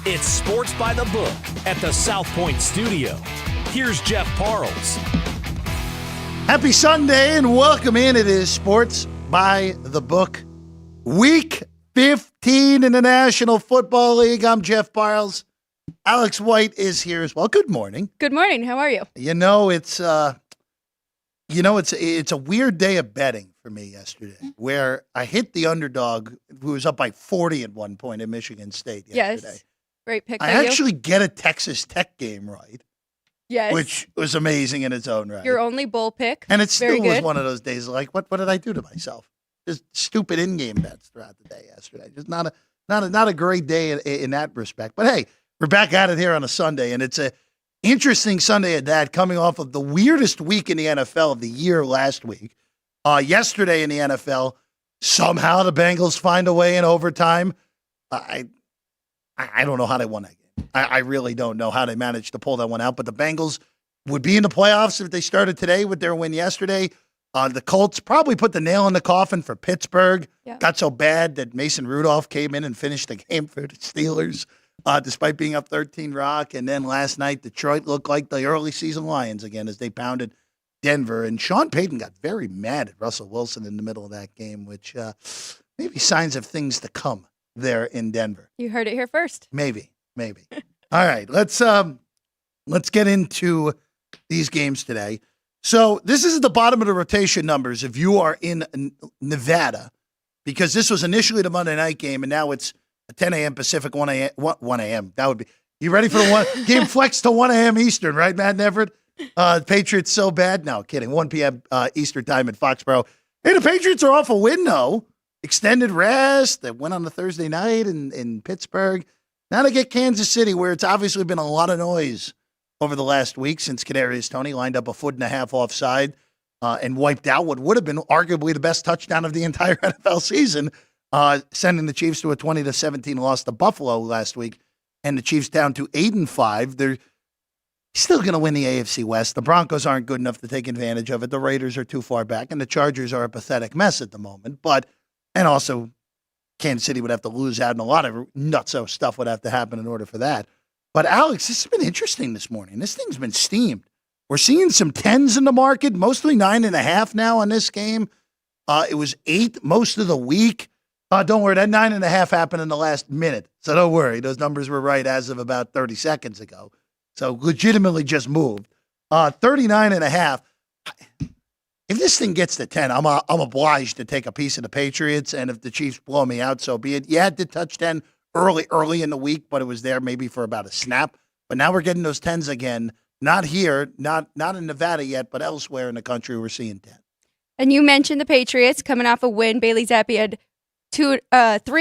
It's Sports by the Book at the South Point Studio. Here's Jeff Parles. Happy Sunday and welcome in. It is Sports by the Book. Week 15 in the National Football League. I'm Jeff Parles. Alex White is here as well. Good morning. Good morning. How are you? It's a weird day of betting for me yesterday, where I hit the underdog, who was up by 40 at one point in Michigan State yesterday. Yes. Great pick. I actually get a Texas Tech game right. Yes. Which was amazing in its own right. Your only bowl pick. And it still was good. one of those days like, what did I do to myself? Just stupid in-game bets throughout the day yesterday. Just not a great day in that respect. But hey, we're back at it here on a Sunday, and it's a interesting Sunday at that, coming off of the weirdest week in the NFL of the year last week. Yesterday in the NFL, somehow the Bengals find a way in overtime. I don't know how they won that game. I really don't know how they managed to pull that one out. But the Bengals would be in the playoffs if they started today with their win yesterday. The Colts probably put the nail in the coffin for Pittsburgh. Yeah. Got so bad that Mason Rudolph came in and finished the game for the Steelers, despite being up 13-0. And then last night, Detroit looked like the early season Lions again as they pounded Denver. And Sean Payton got very mad at Russell Wilson in the middle of that game, which maybe signs of things to come there in Denver. You heard it here first. Maybe. All right, let's get into these games today. So this is at the bottom of the rotation numbers if you are in Nevada, because this was initially the Monday night game, and now it's a 10 a.m. Pacific, 1 a.m. That would be. You ready for the one game flex to 1 a.m. Eastern, right, Matt Everett? Patriots so bad. No, kidding. 1 p.m. Eastern time in Foxborough. Hey, the Patriots are off a win, though. Extended rest. They went on the Thursday night in Pittsburgh. Now they get Kansas City, where it's obviously been a lot of noise over the last week since Kadarius Toney lined up a 1.5 foot offside and wiped out what would have been arguably the best touchdown of the entire NFL season, sending the Chiefs to a 20-17 loss to Buffalo last week, and the Chiefs down to 8-5. They're still going to win the AFC West. The Broncos aren't good enough to take advantage of it. The Raiders are too far back, and the Chargers are a pathetic mess at the moment. And also, Kansas City would have to lose out, and a lot of nutso stuff would have to happen in order for that. But, Alex, this has been interesting this morning. This thing's been steamed. We're seeing some 10s in the market, mostly 9.5 now on this game. It was 8 most of the week. Don't worry, that 9.5 happened in the last minute. So don't worry. Those numbers were right as of about 30 seconds ago. So legitimately just moved. 39.5. If this thing gets to 10, I'm obliged to take a piece of the Patriots, and if the Chiefs blow me out, so be it. Yeah, it did touch 10 early in the week, but it was there maybe for about a snap. But now we're getting those 10s again. Not here, not in Nevada yet, but elsewhere in the country we're seeing 10. And you mentioned the Patriots coming off a win. Bailey Zappi had 3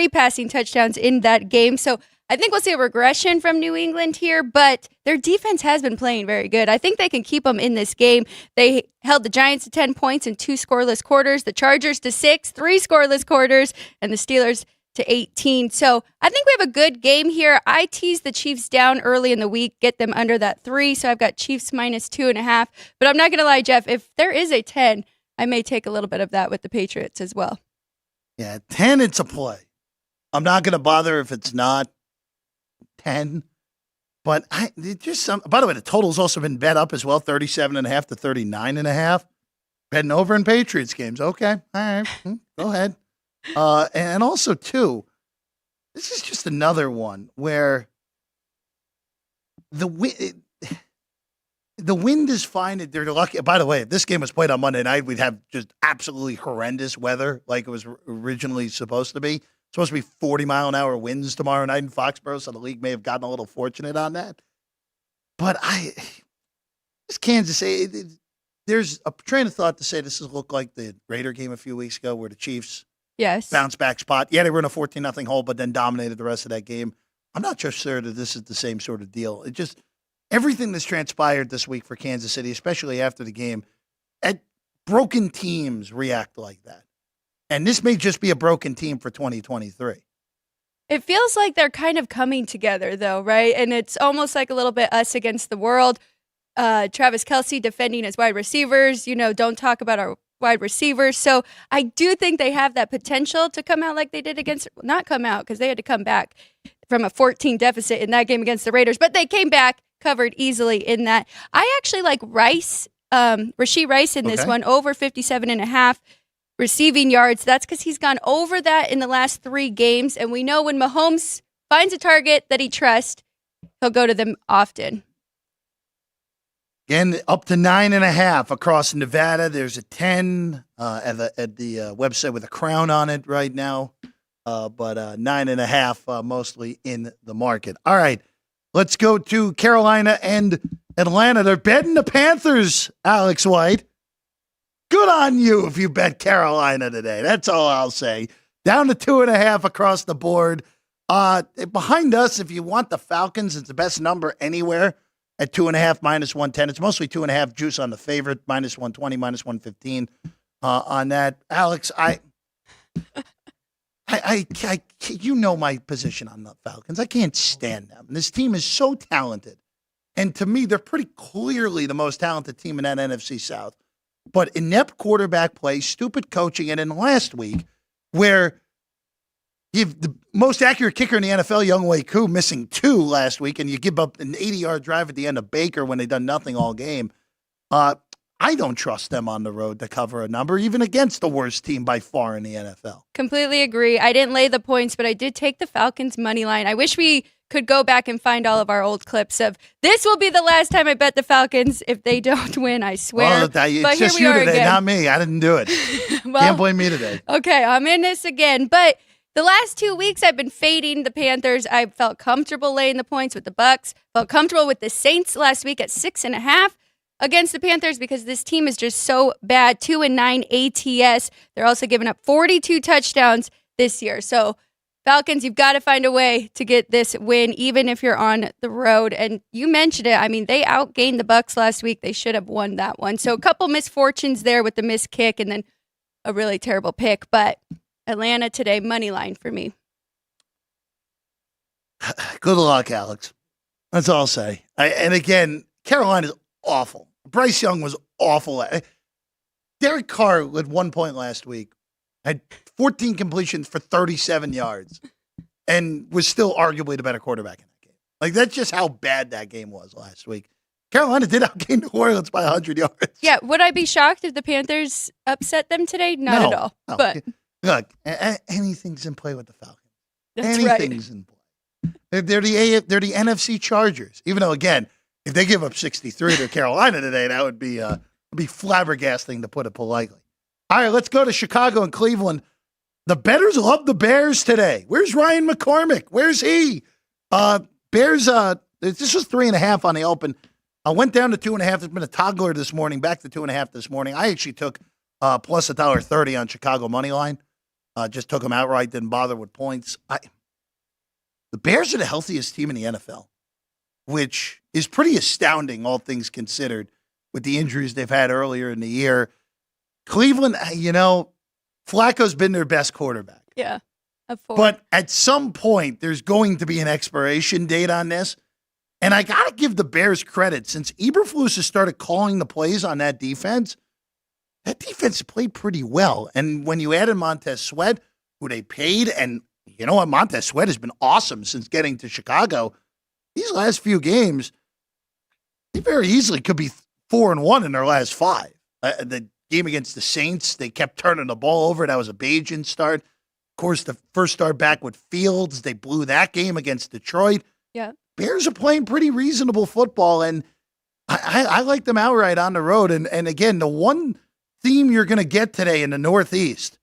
passing touchdowns in that game. So I think we'll see a regression from New England here, but their defense has been playing very good. I think they can keep them in this game. They held the Giants to 10 points in 2 scoreless quarters, the Chargers to 6, 3 scoreless quarters, and the Steelers to 18. So I think we have a good game here. I teased the Chiefs down early in the week, get them under that 3. So I've got Chiefs minus 2.5. But I'm not going to lie, Jeff, if there is a 10, I may take a little bit of that with the Patriots as well. Yeah, 10, it's a play. I'm not going to bother if it's not 10. But just some. By the way, the total's also been bet up as well, 37.5 to 39.5. Betting over in Patriots games. Okay, all right, go ahead. And also, too, this is just another one where the wind is fine. They're lucky. By the way, if this game was played on Monday night, we'd have just absolutely horrendous weather like it was originally supposed to be. It's supposed to be 40-mile-an-hour winds tomorrow night in Foxborough, so the league may have gotten a little fortunate on that. But this Kansas City, there's a train of thought to say this has looked like the Raider game a few weeks ago where the Chiefs bounce back spot. Yeah, they were in a 14-0 hole, but then dominated the rest of that game. I'm not just sure that this is the same sort of deal. It just everything that's transpired this week for Kansas City, especially after the game, broken teams react like that. And this may just be a broken team for 2023. It feels like they're kind of coming together, though, right? And it's almost like a little bit us against the world. Travis Kelce defending his wide receivers. Don't talk about our wide receivers. So I do think they have that potential to come out like they did not come out because they had to come back from a 14 deficit in that game against the Raiders, but they came back, covered easily in that. I actually like Rice, Rashee Rice in this one, over 57.5 receiving yards. That's because he's gone over that in the last 3 games, and we know when Mahomes finds a target that he trusts, he'll go to them often. Again, up to 9.5 across Nevada. There's a 10 at the website with a crown on it right now, but 9.5 mostly in the market. All right, let's go to Carolina and Atlanta. They're betting the Panthers, Alex White. Good on you if you bet Carolina today. That's all I'll say. Down to 2.5 across the board. Behind us, if you want the Falcons, it's the best number anywhere at 2.5 minus 110. It's mostly 2.5 juice on the favorite, minus 120, minus 115 on that. Alex, I you know my position on the Falcons. I can't stand them. This team is so talented. And to me, they're pretty clearly the most talented team in that NFC South. But inept quarterback play, stupid coaching, and in last week, where you have the most accurate kicker in the NFL, Younghoe Koo, missing 2 last week, and you give up an 80-yard drive at the end of Baker when they've done nothing all game. I don't trust them on the road to cover a number, even against the worst team by far in the NFL. Completely agree. I didn't lay the points, but I did take the Falcons money line. I wish we could go back and find all of our old clips of this will be the last time I bet the Falcons if they don't win, I swear. Well, it's just you today, again. Not me. I didn't do it. Well, can't blame me today. Okay, I'm in this again. But the last 2 weeks I've been fading the Panthers. I felt comfortable laying the points with the Bucks. Felt comfortable with the Saints last week at 6.5 against the Panthers because this team is just so bad. 2-9 ATS. They're also giving up 42 touchdowns this year. So Falcons, you've got to find a way to get this win, even if you're on the road. And you mentioned it. I mean, they outgained the Bucks last week. They should have won that one. So a couple misfortunes there with the missed kick and then a really terrible pick. But Atlanta today, money line for me. Good luck, Alex. That's all I'll say. And again, Carolina's awful. Bryce Young was awful. Derek Carr at one point last week had 14 completions for 37 yards and was still arguably the better quarterback in that game. Like, that's just how bad that game was last week. Carolina did outgain New Orleans by 100 yards. Yeah, would I be shocked if the Panthers upset them today? Not at all. No. But look, anything's in play with the Falcons. That's anything's in play. They're the NFC Chargers. Even though, again, if they give up 63 to Carolina today, that would be flabbergasting, to put it politely. All right, let's go to Chicago and Cleveland. The bettors love the Bears today. Where's Ryan McCormick? Where's he? Bears, this was 3.5 on the open. I went down to 2.5. There's been a toggler this morning, back to 2.5 this morning. I actually took plus $1.30 on Chicago money line. Just took them outright, didn't bother with points. The Bears are the healthiest team in the NFL, which is pretty astounding, all things considered, with the injuries they've had earlier in the year. Cleveland, Flacco's been their best quarterback. yeah, but at some point, there's going to be an expiration date on this. And I got to give the Bears credit. Since Eberflus has started calling the plays on that defense played pretty well. And when you added Montez Sweat, who they paid, and you know what? Montez Sweat has been awesome since getting to Chicago. These last few games, they very easily could be 4-1 in their last 5. The game against the Saints, they kept turning the ball over. That was a Bajan start. Of course, the first start back with Fields, they blew that game against Detroit. Yeah. Bears are playing pretty reasonable football, and I like them outright on the road. And again, the one theme you're going to get today in the Northeast,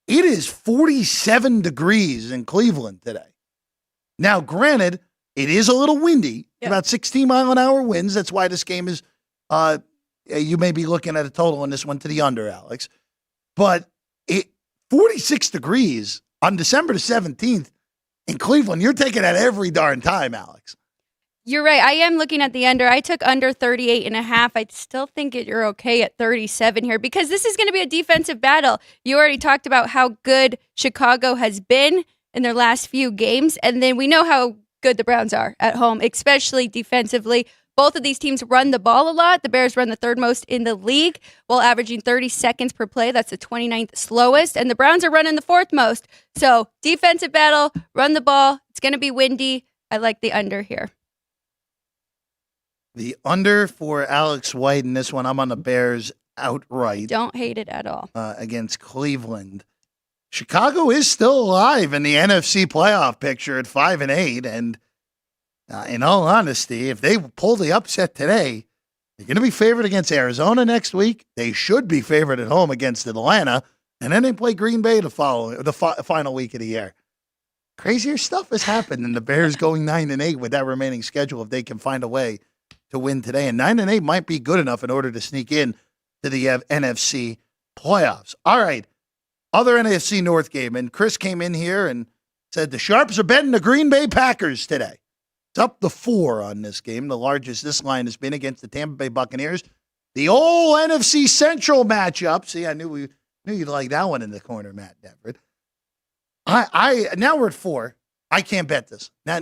it is 47 degrees in Cleveland today. Now, granted, it is a little windy, about 16-mile-an-hour winds. That's why this game is, you may be looking at a total on this one to the under, Alex. But 46 degrees on December the 17th in Cleveland, you're taking that every darn time, Alex. You're right. I am looking at the under. I took under 38.5. I still think you're okay at 37 here because this is going to be a defensive battle. You already talked about how good Chicago has been in their last few games, and then we know how good the Browns are at home, especially defensively. Both of these teams run the ball a lot. The Bears run the third most in the league while averaging 30 seconds per play. That's the 29th slowest. And the Browns are running the fourth most. So defensive battle, run the ball. It's going to be windy. I like the under here. The under for Alex White in this one. I'm on the Bears outright. Don't hate it at all. Against Cleveland. Chicago is still alive in the NFC playoff picture at 5-8. And in all honesty, if they pull the upset today, they're going to be favored against Arizona next week. They should be favored at home against Atlanta. And then they play Green Bay the final week of the year. Crazier stuff has happened in the Bears going 9-8 with that remaining schedule if they can find a way to win today. And 9-8 might be good enough in order to sneak in to the NFC playoffs. All right. Other NFC North game. And Chris came in here and said the Sharps are betting the Green Bay Packers today. It's up to 4 on this game. The largest this line has been against the Tampa Bay Buccaneers. The old NFC Central matchup. See, I knew you'd like that one in the corner, Matt Deverd. Now we're at 4. I can't bet this. Now,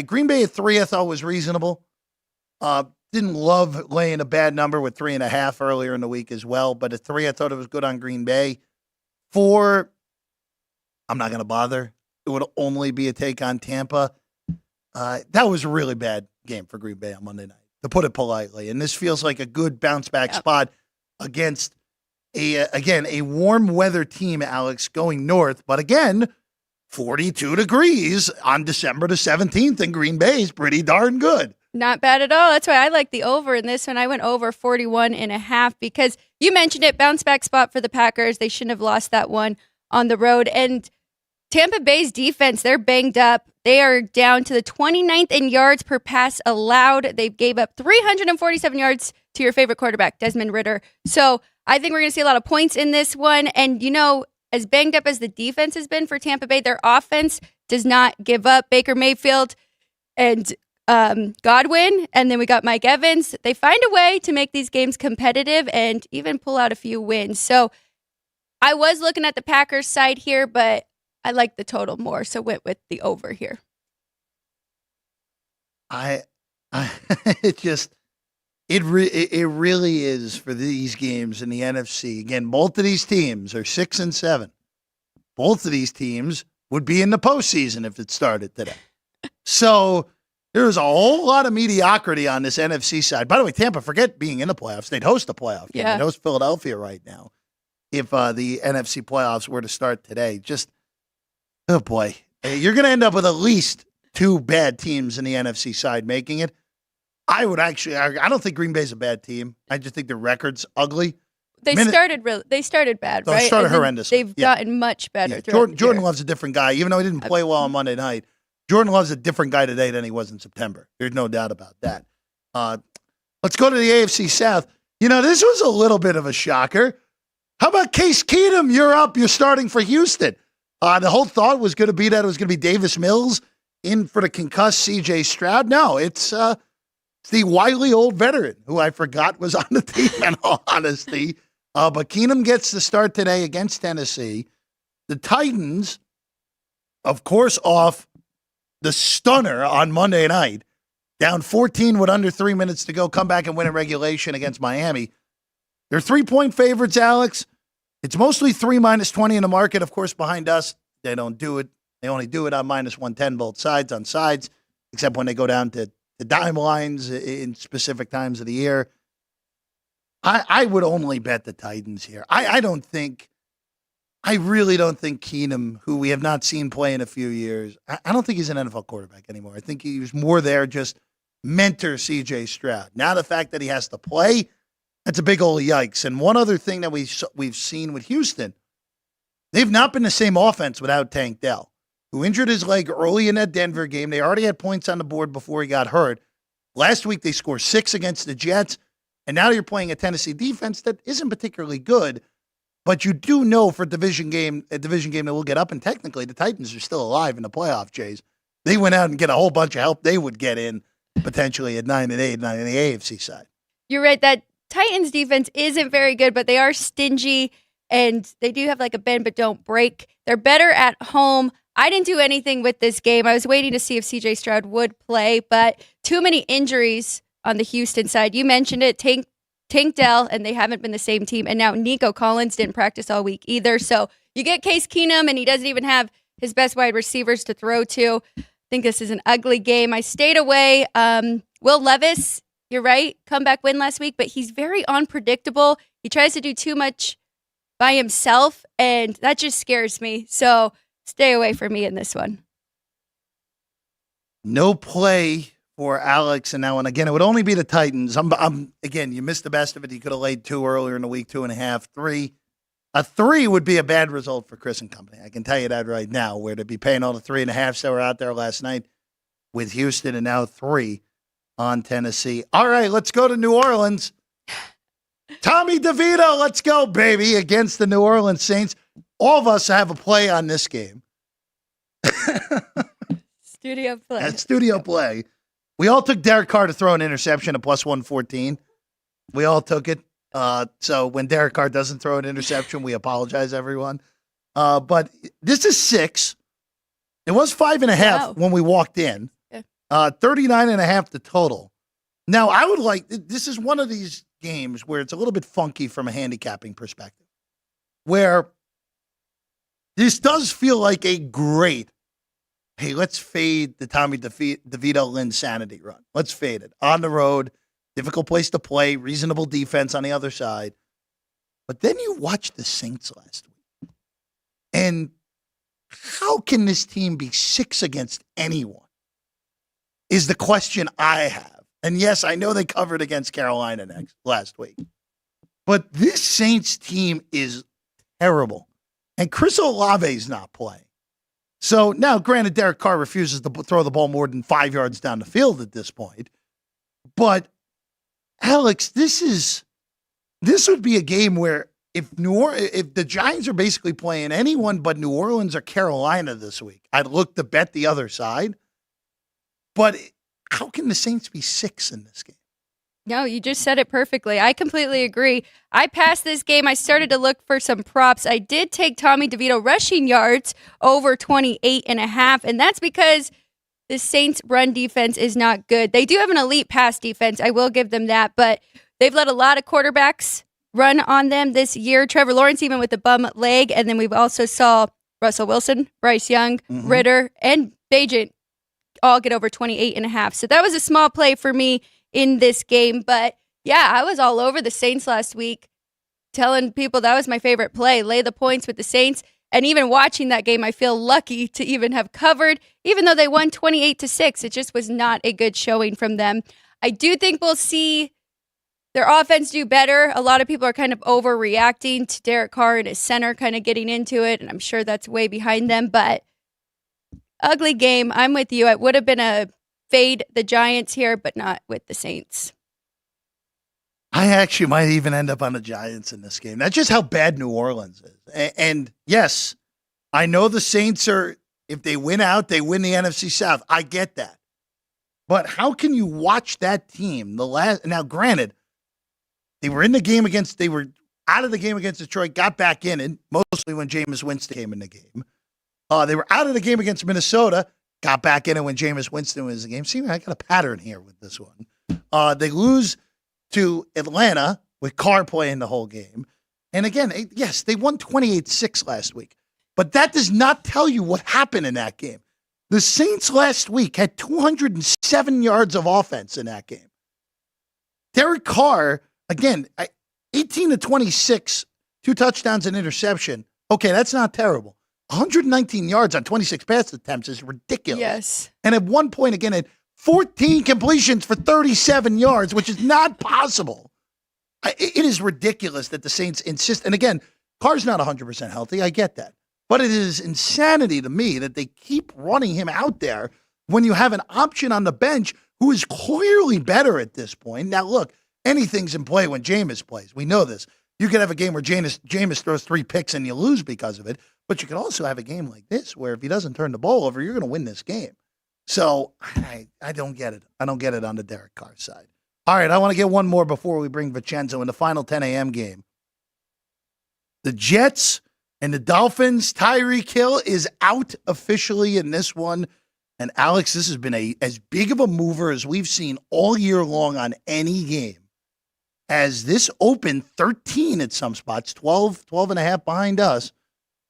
Green Bay at 3 I thought was reasonable. Didn't love laying a bad number with 3.5 earlier in the week as well. But at 3, I thought it was good on Green Bay. 4, I'm not going to bother. It would only be a take on Tampa. That was a really bad game for Green Bay on Monday night, to put it politely. And this feels like a good bounce-back spot against, a warm weather team, Alex, going north. But again, 42 degrees on December the 17th in Green Bay is pretty darn good. Not bad at all. That's why I like the over in this one. I went over 41.5 because you mentioned it, bounce back spot for the Packers. They shouldn't have lost that one on the road. And Tampa Bay's defense, they're banged up. They are down to the 29th in yards per pass allowed. They gave up 347 yards to your favorite quarterback, Desmond Ridder. So I think we're going to see a lot of points in this one. And, as banged up as the defense has been for Tampa Bay, their offense does not give up. Baker Mayfield and Godwin, and then we got Mike Evans. They find a way to make these games competitive and even pull out a few wins. So I was looking at the Packers side here, but I like the total more, so went with the over here. It really is for these games in the NFC. Again, both of these teams are 6-7. Both of these teams would be in the postseason if it started today. So there's a whole lot of mediocrity on this NFC side. By the way, Tampa, forget being in the playoffs. They'd host the playoff game. They'd host Philadelphia right now if the NFC playoffs were to start today. Just, oh boy. You're going to end up with at least 2 bad teams in the NFC side making it. I don't think Green Bay's a bad team. I just think the record's ugly. They started bad, right? They started horrendous. They've gotten much better. Yeah. Jordan Love's a different guy. Even though he didn't play well on Monday night, Jordan Love's a different guy today than he was in September. There's no doubt about that. Let's go to the AFC South. This was a little bit of a shocker. How about Case Keenum? You're up. You're starting for Houston. The whole thought was going to be that it was going to be Davis Mills in for the concussed C.J. Stroud. No, it's the wily old veteran who I forgot was on the team, in all honesty. But Keenum gets the start today against Tennessee. The Titans, of course, off the stunner on Monday night, down 14 with under 3 minutes to go, come back and win in regulation against Miami. They're 3-point favorites, Alex. It's mostly 3 -20 in the market. Of course, behind us, they don't do it. They only do it on -110 both sides on sides, except when they go down to the dime lines in specific times of the year. I would only bet the Titans here. I really don't think Keenum, who we have not seen play in a few years, I don't think he's an NFL quarterback anymore. I think he was more there just mentor C.J. Stroud. Now the fact that he has to play, that's a big old yikes. And one other thing that we've seen with Houston, they've not been the same offense without Tank Dell, who injured his leg early in that Denver game. They already had points on the board before he got hurt. Last week they scored 6 against the Jets, and now you're playing a Tennessee defense that isn't particularly good. But you do know for a division game that will get up, and technically the Titans are still alive in the playoff, Jays. They went out and get a whole bunch of help. They would get in potentially at 9-8 on the AFC side. You're right. That Titans defense isn't very good, but they are stingy, and they do have like a bend but don't break. They're better at home. I didn't do anything with this game. I was waiting to see if C.J. Stroud would play, but too many injuries on the Houston side. You mentioned it, Tank Dell, and they haven't been the same team. And now Nico Collins didn't practice all week either. So you get Case Keenum, and he doesn't even have his best wide receivers to throw to. I think this is an ugly game. I stayed away. Will Levis, you're right, comeback win last week, but he's very unpredictable. He tries to do too much by himself, and that just scares me. So stay away from me in this one. No play for Alex in that one. Again, it would only be the Titans. Again, you missed the best of it. You could have laid 2 earlier in the week, 2.5, 3. A 3 would be a bad result for Chris and company. I can tell you that right now, where to be paying all the 3.5s that were out there last night with Houston and now 3 on Tennessee. All right, let's go to New Orleans. Tommy DeVito, let's go, baby, against the New Orleans Saints. All of us have a play on this game. Studio play. Studio play. We all took Derek Carr to throw an interception at plus 114. We all took it. So when Derek Carr doesn't throw an interception, we apologize, everyone. But this is 6. It was 5.5 when we walked in. 39.5 the total. Now, I would like, this is one of these games where it's a little bit funky from a handicapping perspective, where this does feel like a great, hey, let's fade the Tommy DeVito Linsanity run. Let's fade it. On the road, difficult place to play, reasonable defense on the other side. But then you watch the Saints last week. And how can this team be 6 against anyone is the question I have. And yes, I know they covered against Carolina last week. But this Saints team is terrible. And Chris Olave's not playing. So now, granted, Derek Carr refuses to throw the ball more than 5 yards down the field at this point. But, Alex, this would be a game where if the Giants are basically playing anyone but New Orleans or Carolina this week, I'd look to bet the other side. But how can the Saints be 6 in this game? No, you just said it perfectly. I completely agree. I passed this game. I started to look for some props. I did take Tommy DeVito rushing yards over 28.5, and that's because the Saints' run defense is not good. They do have an elite pass defense. I will give them that, but they've let a lot of quarterbacks run on them this year. Trevor Lawrence even with the bum leg, and then we've also saw Russell Wilson, Bryce Young, Ritter, and Bajent all get over 28.5. So that was a small play for me in this game. But yeah, I was all over the Saints last week, telling people that was my favorite play. Lay the points with the Saints. And even watching that game, I feel lucky to even have covered, even though they won 28-6. It just was not a good showing from them. I do think we'll see their offense do better. A lot of people are kind of overreacting to Derek Carr and his center kind of getting into it. And I'm sure that's way behind them. But ugly game. I'm with you. It would have been a fade the Giants here, but not with the Saints. I actually might even end up on the Giants in this game. That's just how bad New Orleans is. And yes, I know the Saints are, if they win out, they win the NFC South. I get that. But how can you watch that team? Now, granted, they were out of the game against Detroit, got back in it, mostly when Jameis Winston came in the game. They were out of the game against Minnesota, got back in it when Jameis Winston was in the game. See, I got a pattern here with this one. They lose to Atlanta with Carr playing the whole game. And again, yes, they won 28-6 last week. But that does not tell you what happened in that game. The Saints last week had 207 yards of offense in that game. Derek Carr, again, 18-26, 2 touchdowns and interception. Okay, that's not terrible. 119 yards on 26 pass attempts is ridiculous. Yes. And at one point, again, at 14 completions for 37 yards, which is not possible. It is ridiculous that the Saints insist. And again, Carr's not 100% healthy. I get that. But it is insanity to me that they keep running him out there when you have an option on the bench who is clearly better at this point. Now, look, anything's in play when Jameis plays. We know this. You could have a game where Jameis throws 3 picks and you lose because of it. But you could also have a game like this where if he doesn't turn the ball over, you're going to win this game. So I don't get it. I don't get it on the Derek Carr side. All right, I want to get one more before we bring Vincenzo in the final 10 a.m. game. The Jets and the Dolphins, Tyreek Hill is out officially in this one. And Alex, this has been as big of a mover as we've seen all year long on any game. As this opened 13 at some spots, 12 and a half behind us,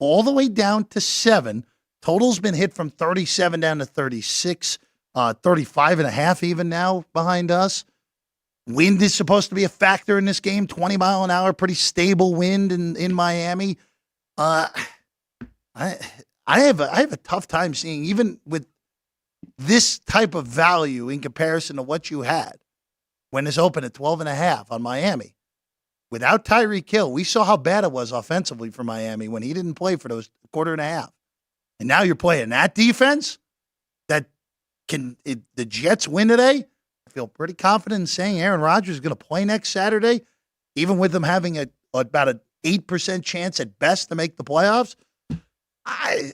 all the way down to 7. Total's been hit from 37 down to 36, 35 and a half even now behind us. Wind is supposed to be a factor in this game, 20 mile an hour, pretty stable wind in Miami. I have a tough time seeing, even with this type of value in comparison to what you had when this opened at 12 and a half on Miami. Without Tyreek Hill, we saw how bad it was offensively for Miami when he didn't play for those quarter and a half. And now you're playing that defense that the Jets win today. I feel pretty confident in saying Aaron Rodgers is going to play next Saturday, even with them having about an 8% chance at best to make the playoffs. I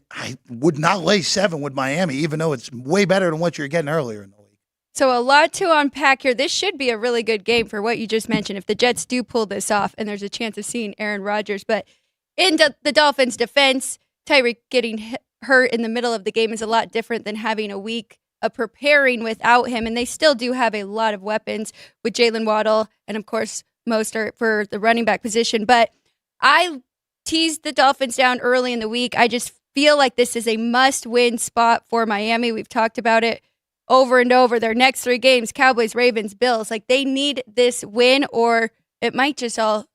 would not lay 7 with Miami, even though it's way better than what you're getting earlier in the week. So a lot to unpack here. This should be a really good game for what you just mentioned if the Jets do pull this off and there's a chance of seeing Aaron Rodgers. But in the Dolphins' defense, Tyreek getting hurt in the middle of the game is a lot different than having a week of preparing without him. And they still do have a lot of weapons with Jalen Waddle and, of course, Mostert for the running back position. But I teased the Dolphins down early in the week. I just feel like this is a must-win spot for Miami. We've talked about it over and over. Their next 3 games, Cowboys, Ravens, Bills. Like, they need this win or it might just all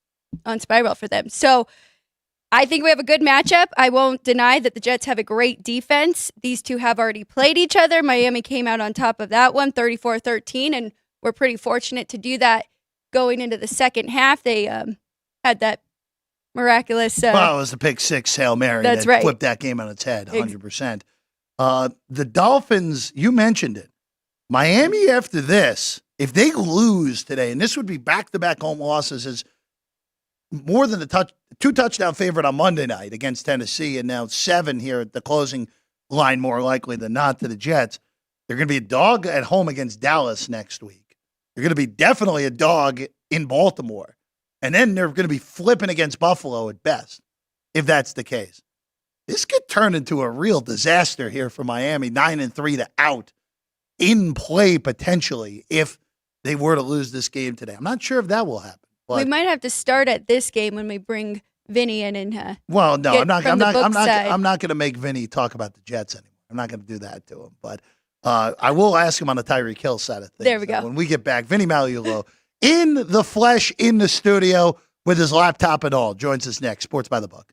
unspiral for them. So I think we have a good matchup. I won't deny that the Jets have a great defense. These two have already played each other. Miami came out on top of that one, 34-13, and we're pretty fortunate to do that going into the second half. They had that miraculous... well, it was the pick 6 Hail Mary that right. Flipped that game on its head, 100%. The Dolphins, you mentioned it. Miami, after this, if they lose today, and this would be back-to-back home losses, is more than 2-touchdown favorite on Monday night against Tennessee, and now 7 here at the closing line, more likely than not, to the Jets. They're going to be a dog at home against Dallas next week. They're going to be definitely a dog in Baltimore. And then they're going to be flipping against Buffalo at best, if that's the case. This could turn into a real disaster here for Miami, 9-3 to out in play potentially if they were to lose this game today. I'm not sure if that will happen. But we might have to start at this game when we bring Vinny in and well, no, I'm not going to make Vinny talk about the Jets anymore. I'm not going to do that to him. But I will ask him on the Tyreek Hill side of things. There we go. When we get back, Vinny Magliulo in the flesh in the studio with his laptop and all joins us next. Sports by the Book.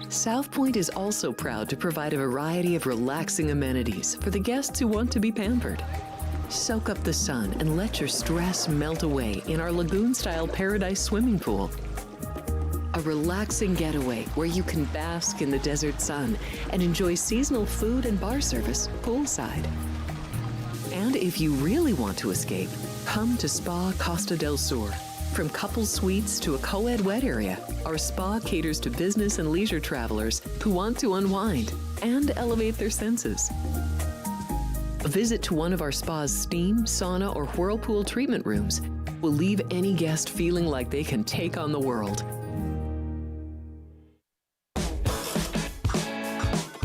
South Point is also proud to provide a variety of relaxing amenities for the guests who want to be pampered. Soak up the sun and let your stress melt away in our lagoon-style paradise swimming pool. A relaxing getaway where you can bask in the desert sun and enjoy seasonal food and bar service poolside. And if you really want to escape, come to Spa Costa del Sur. From couple suites to a co-ed wet area, our spa caters to business and leisure travelers who want to unwind and elevate their senses. A visit to one of our spa's steam, sauna, or whirlpool treatment rooms will leave any guest feeling like they can take on the world.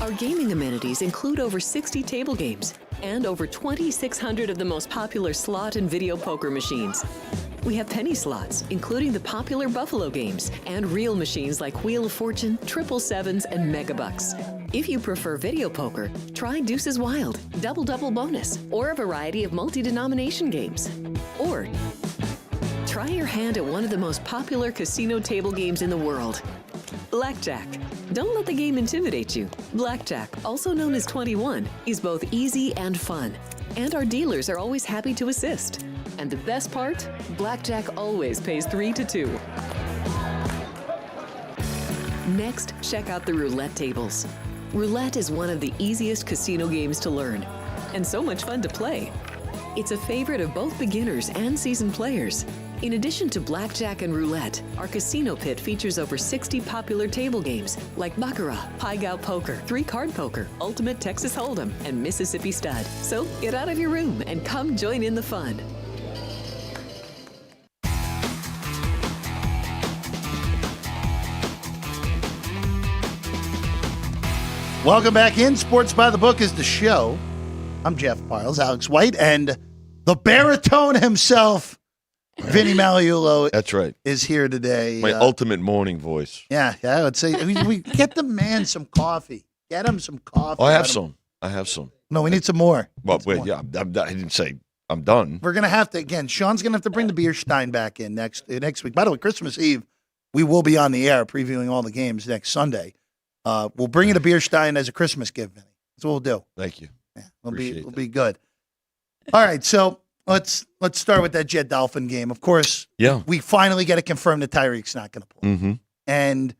Our gaming amenities include over 60 table games and over 2,600 of the most popular slot and video poker machines. We have penny slots, including the popular Buffalo games, and real machines like Wheel of Fortune, 777s, and Megabucks. If you prefer video poker, try Deuces Wild, Double Double Bonus, or a variety of multi-denomination games. Or try your hand at one of the most popular casino table games in the world, Blackjack. Don't let the game intimidate you. Blackjack, also known as 21, is both easy and fun, and our dealers are always happy to assist. And the best part? Blackjack always pays 3 to 2. Next, check out the roulette tables. Roulette is one of the easiest casino games to learn, and so much fun to play. It's a favorite of both beginners and seasoned players. In addition to blackjack and roulette, our casino pit features over 60 popular table games like Baccarat, Pai Gow Poker, 3-Card Poker, Ultimate Texas Hold'em, and Mississippi Stud. So get out of your room and come join in the fun. Welcome back in. Sports by the Book is the show. I'm Jeff Parles, Alex White, and the baritone himself, Vinny Magliulo. That's right. Is here today. My ultimate morning voice. Yeah, I would say we get the man some coffee. Get him some coffee. Oh, I have some. No, we need some more. Well, wait, yeah, I didn't say I'm done. We're gonna have to again. Sean's gonna have to bring the beer stein back in next week. By the way, Christmas Eve, we will be on the air previewing all the games next Sunday. We'll bring you the beer stein as a Christmas gift, Vinny. That's what we'll do. Thank you. Yeah, we'll be good. All right, so let's start with that Jet Dolphin game. Of course, we finally get it confirmed that Tyreek's not going to play, and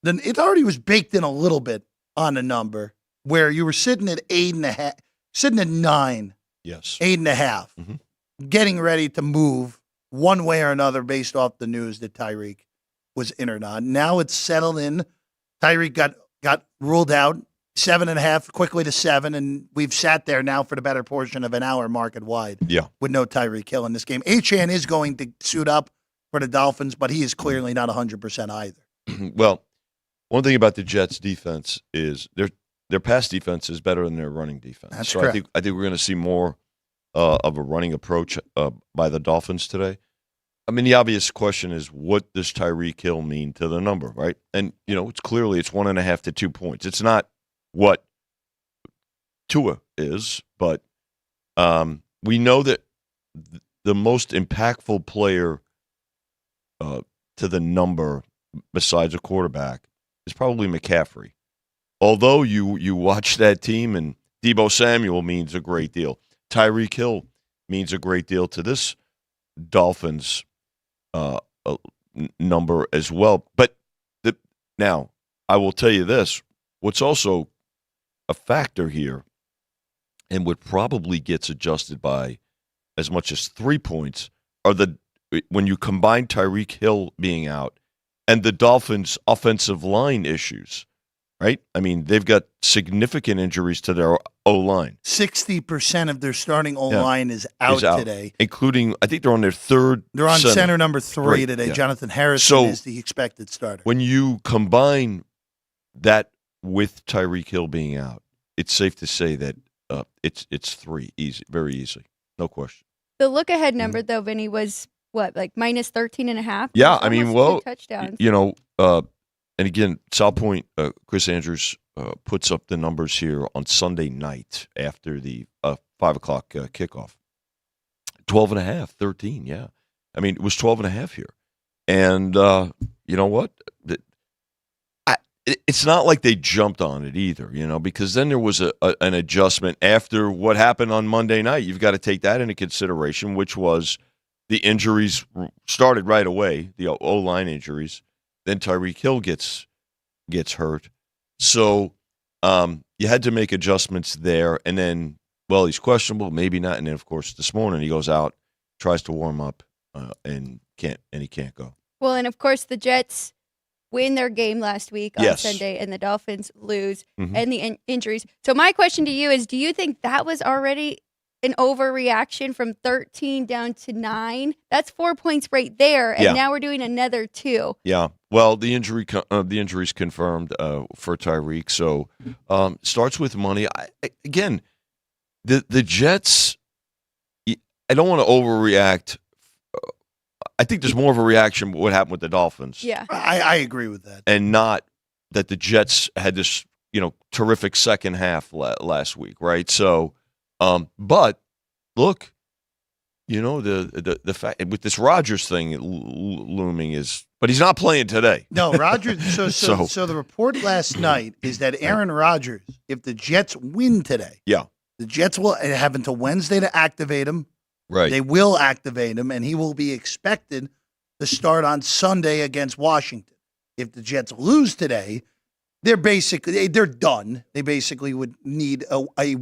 then it already was baked in a little bit on the number where you were sitting at 8.5, sitting at 9, 8.5, getting ready to move one way or another based off the news that Tyreek was in or not. Now it's settled in. Tyreek got ruled out. 7.5, quickly to 7, and we've sat there now for the better portion of an hour market wide with no Tyreek Hill in this game. Achane is going to suit up for the Dolphins, but he is clearly not 100% either. Well, one thing about the Jets' defense is their pass defense is better than their running defense. That's so correct. I think we're going to see more of a running approach by the Dolphins today. I mean, the obvious question is, what does Tyreek Hill mean to the number, right? And, it's clearly it's 1.5 to 2 points. It's not what Tua is, but we know that the most impactful player to the number besides a quarterback is probably McCaffrey. Although you watch that team, and Deebo Samuel means a great deal. Tyreek Hill means a great deal to this Dolphins number as well. But now, I will tell you this. What's also a factor here, and what probably gets adjusted by as much as 3 points, are when you combine Tyreek Hill being out and the Dolphins' offensive line issues, right? I mean, they've got significant injuries to their O-line. 60% of their starting O-line is out today. Including, I think they're on their third They're on center number 3 today. Yeah. Jonathan Harrison is the expected starter. When you combine that with Tyreek Hill being out, it's safe to say that it's 3 easy, very easy, no question. The look-ahead number, though, Vinny, was what, like minus 13.5? Yeah, I mean, well, touchdowns. And again, South Point, Chris Andrews puts up the numbers here on Sunday night after the 5 o'clock kickoff. 12.5, 13, yeah. I mean, it was 12.5 here. And you know what? It's not like they jumped on it either, because then there was an adjustment after what happened on Monday night. You've got to take that into consideration, which was the injuries started right away, the O-line injuries. Then Tyreek Hill gets hurt. So you had to make adjustments there. And then, well, he's questionable, maybe not. And then, of course, this morning he goes out, tries to warm up, and he can't go. Well, and of course, the Jets win their game last week on Sunday, and the Dolphins lose, and the injuries. So my question to you is, do you think that was already an overreaction from 13 down to 9? That's 4 points right there, and now we're doing another 2. Yeah. Well, the injury's confirmed for Tyreek. So starts with money. Again, the Jets. I don't want to overreact. I think there's more of a reaction to what happened with the Dolphins. Yeah, I agree with that, and not that the Jets had this terrific second half last week, right? So. But look, the fact with this Rodgers thing looming is, but he's not playing today. No, Rodgers. So the report last night is that Aaron Rodgers, if the Jets win today, the Jets will have until Wednesday to activate him. Right, they will activate him, and he will be expected to start on Sunday against Washington. If the Jets lose today, they're done. They basically would need a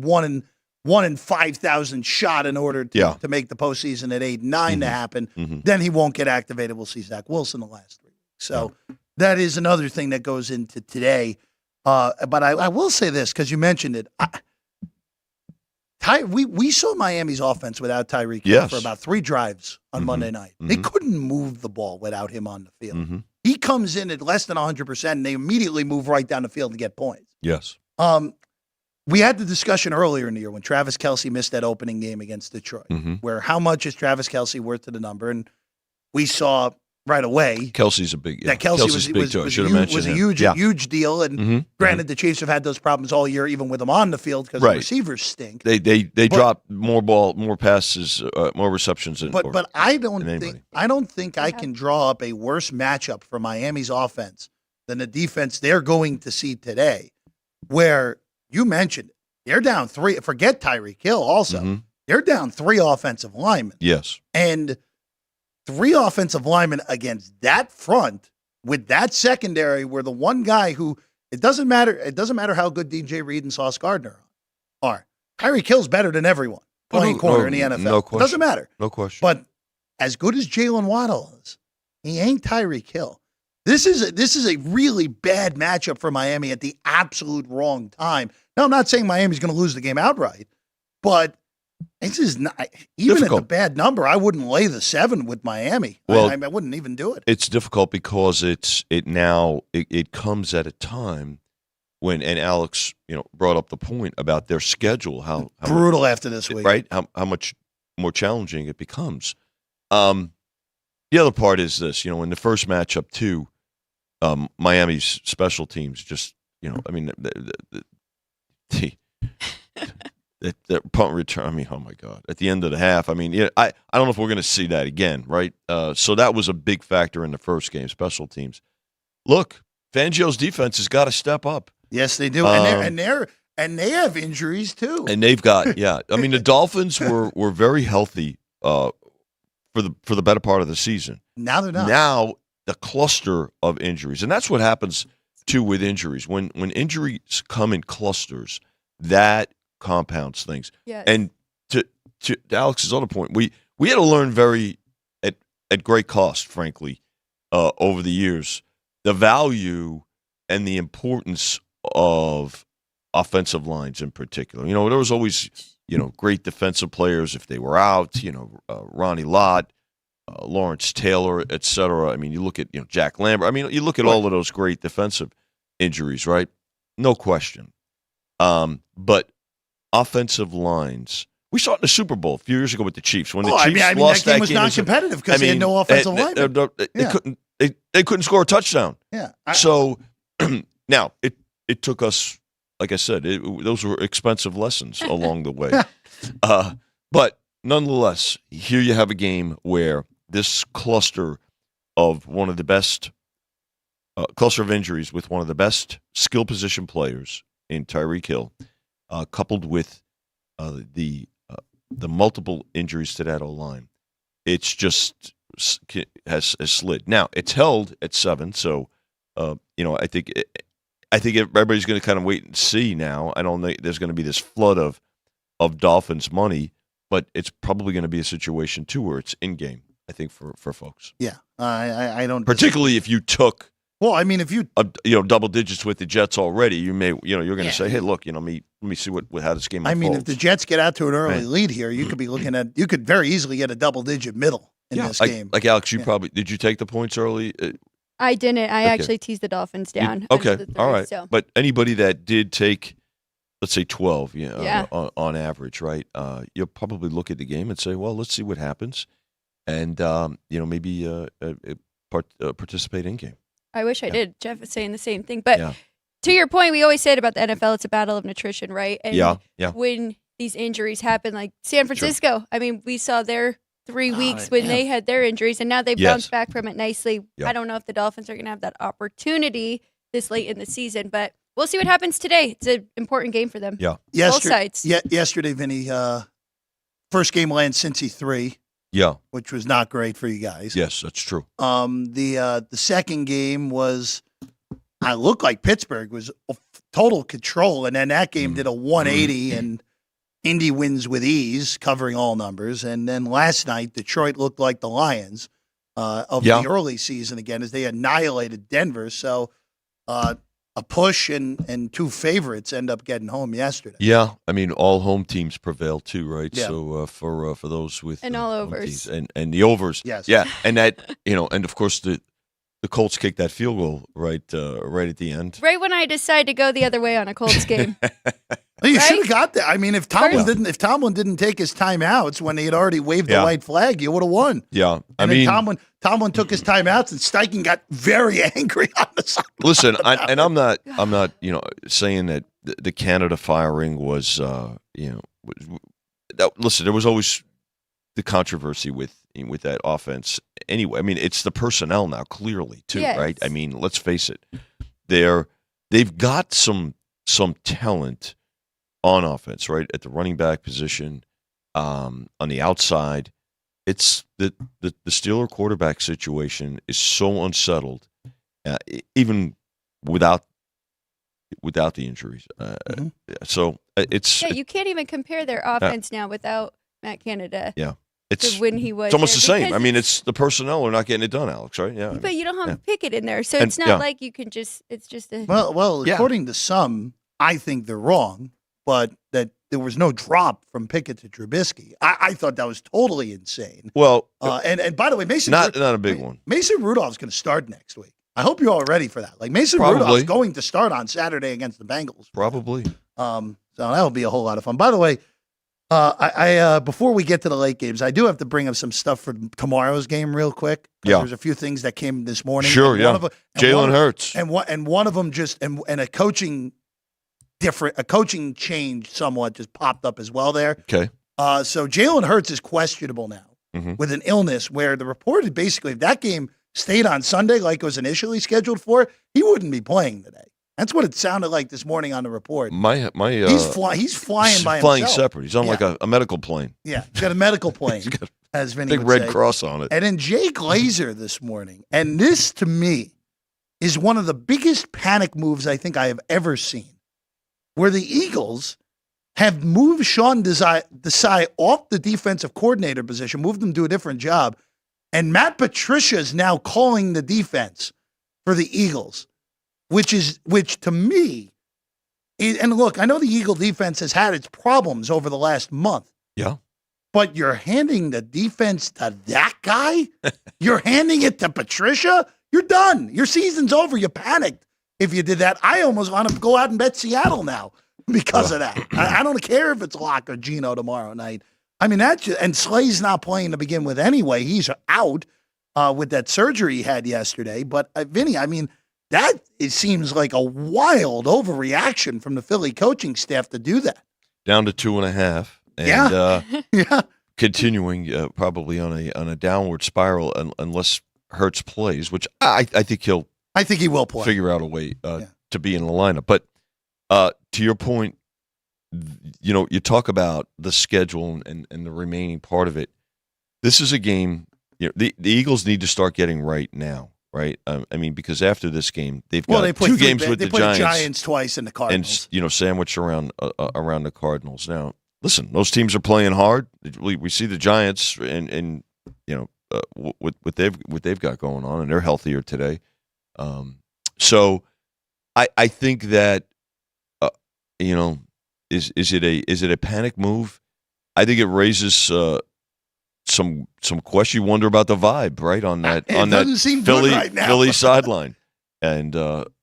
1 in 5,000 shot in order to make the postseason at 8-9 to happen. Then he won't get activated. We'll see Zach Wilson the last 3 weeks. So that is another thing that goes into today. But I will say this, because you mentioned it. We saw Miami's offense without Tyreek Hill for about 3 drives on Monday night. They couldn't move the ball without him on the field. He comes in at less than 100%, and they immediately move right down the field to get points. Yes. We had the discussion earlier in the year when Travis Kelce missed that opening game against Detroit, where how much is Travis Kelce worth to the number? And we saw right away Kelsey's a big. Yeah. that Kelce Kelsey's was a huge deal. And granted, the Chiefs have had those problems all year, even with him on the field, because the receivers stink. They drop more passes, more receptions. But I don't think I can draw up a worse matchup for Miami's offense than the defense they're going to see today, where you mentioned it. They're down 3. Forget Tyreek Hill also. They're down 3 offensive linemen. Yes. And 3 offensive linemen against that front with that secondary where the one guy who it doesn't matter how good DJ Reed and Sauce Gardner are. Tyreek Hill's better than everyone playing corner in the NFL. No question. It doesn't matter. No question. But as good as Jalen Waddle is, he ain't Tyreek Hill. This is a really bad matchup for Miami at the absolute wrong time. Now, I'm not saying Miami's going to lose the game outright, but this is not even difficult. At the bad number. I wouldn't lay the 7 with Miami. Well, I wouldn't even do it. It's difficult because it comes at a time when, and Alex, brought up the point about their schedule, how brutal after this week, right? How much more challenging it becomes. The other part is this, in the first matchup too, Miami's special teams just, the punt return. I mean, oh my God! At the end of the half, I don't know if we're going to see that again, right? So that was a big factor in the first game. Special teams. Look, Fangio's defense has got to step up. Yes, they do, and they have injuries too. And they've got the Dolphins were very healthy for the better part of the season. Now they're not. Now the cluster of injuries, and that's what happens too with injuries. When injuries come in clusters, that compounds things. Yes. And to Alex's other point, we had to learn at great cost, frankly, over the years, the value and the importance of offensive lines in particular. There was always great defensive players if they were out. Ronnie Lott, Lawrence Taylor, et cetera. I mean, you look at Jack Lambert. I mean, you look at all of those great defensive injuries, right? No question. But offensive lines, we saw it in the Super Bowl a few years ago with the Chiefs when the Chiefs lost that game was non-competitive because they had no offensive line. They couldn't score a touchdown. Yeah. So now it took us, like I said, those were expensive lessons along the way. But nonetheless, here you have a game where this cluster of one of the best cluster of injuries with one of the best skill position players in Tyreek Hill, coupled with the multiple injuries to that O-line, it's just has slid. Now it's held at 7, so I think everybody's going to kind of wait and see. Now I don't think there's going to be this flood of Dolphins money, but it's probably going to be a situation too where it's in game. I think for folks. Yeah, I don't. Particularly if you took. Well, I mean, if you double digits with the Jets already, you may you're going to say, hey, look, let me see how this game unfolds. I mean, if the Jets get out to an early lead here, you could be looking at you could very easily get a double digit middle in this game. Like Alex, you probably did you take the points early? I didn't. I actually teased the Dolphins down. Okay, all right. So. But anybody that did take, let's say 12, on average, right? You'll probably look at the game and say, well, let's see what happens, and maybe participate in game. I wish I did. Jeff was saying the same thing. But to your point, we always said about the NFL, it's a battle of nutrition, right? And when these injuries happen, like San Francisco, I mean, we saw their 3 weeks when they had their injuries, and now they've bounced back from it nicely. Yeah. I don't know if the Dolphins are going to have that opportunity this late in the season, but we'll see what happens today. It's an important game for them. Yeah. Both sides. Yesterday, Vinny, first game lands Cincy 3. Yeah, which was not great for you guys. Yes, that's true. The second game was, I looked like Pittsburgh was total control, and then that game did a 180, and Indy wins with ease, covering all numbers. And then last night, Detroit looked like the Lions of the early season again as they annihilated Denver. So a push and 2 favorites end up getting home yesterday. Yeah, I mean all home teams prevail too, right? Yeah. So for those with and all overs and the overs, yes, yeah, and that and of course the the Colts kicked that field goal right at the end. Right when I decide to go the other way on a Colts game. You Right? should have got that. I mean, if Tomlin First- didn't take his timeouts when he had already waved the white flag, you would have won. Yeah, And then Tomlin took his timeouts, and Steichen got very angry on the side. listen, I'm not saying that the Canada firing was listen, there was always the controversy with that offense. Anyway, I mean, it's the personnel now, clearly too, Yes. right? I mean, let's face it, they've got some talent on offense, right, at the running back position, on the outside. It's the Steeler quarterback situation is so unsettled, even without the injuries. So it's you can't even compare their offense now without Matt Canada. Yeah. To when he was it's almost the there, same. because I mean, it's the personnel are not getting it done, Alex, right? Yeah. But you don't have Pickett in there, so And- it's not yeah. like you can just. It's just a. Well, Yeah. according to some, I think they're wrong, but that there was no drop from Pickett to Trubisky. I thought that was totally insane. Well, And by the way, Mason not a big one. Mason Rudolph's going to start next week. I hope you're all ready for that. Like Mason Probably. Rudolph's going to start on Saturday against the Bengals. Probably. So that'll be a whole lot of fun. By the way, I before we get to the late games, I do have to bring up some stuff for tomorrow's game real quick. Yeah. There's a few things that came this morning. Sure, and yeah. one of them- and Jalen one of- Hurts. and one of them just and a coaching change somewhat just popped up as well there. Okay. So Jalen Hurts is questionable now Mhm. with an illness where the report is basically if that game stayed on Sunday like it was initially scheduled for, he wouldn't be playing today. That's what it sounded like this morning on the report. My He's flying by flying himself. separate. He's on like a medical plane. Yeah, he's got a medical plane, got as Vinny Big would red say. cross on it. And then Jake Glazer this morning, and this to me is one of the biggest panic moves I think I have ever seen, where the Eagles have moved Sean Desai off the defensive coordinator position, moved him to a different job, and Matt Patricia is now calling the defense for the Eagles, which to me, and look, I know the Eagle defense has had its problems over the last month. Yeah. But you're handing the defense to that guy? You're handing it to Patricia? You're done. Your season's over. You panicked if you did that. I almost want to go out and bet Seattle now because of that. I don't care if it's Locke or Gino tomorrow night. I mean, and Slay's not playing to begin with anyway. He's out with that surgery he had yesterday. But, Vinny, I mean, it seems like a wild overreaction from the Philly coaching staff to do that. Down to 2.5. And, Yeah. continuing probably on a downward spiral unless Hurts plays, which I think he'll I think he will play. figure out a way to be in the lineup. But to your point, you talk about the schedule and the remaining part of it. This is a game. The Eagles need to start getting right now, right? I mean, because after this game, they've got they played two games with they the played Giants twice and the Cardinals. and sandwiched around the Cardinals. Now, listen, those teams are playing hard. We see the Giants and what they've got going on, and they're healthier today. So I think that is it a panic move? I think it raises some question. You wonder about the vibe, right, on that doesn't seem good right now. Philly sideline, and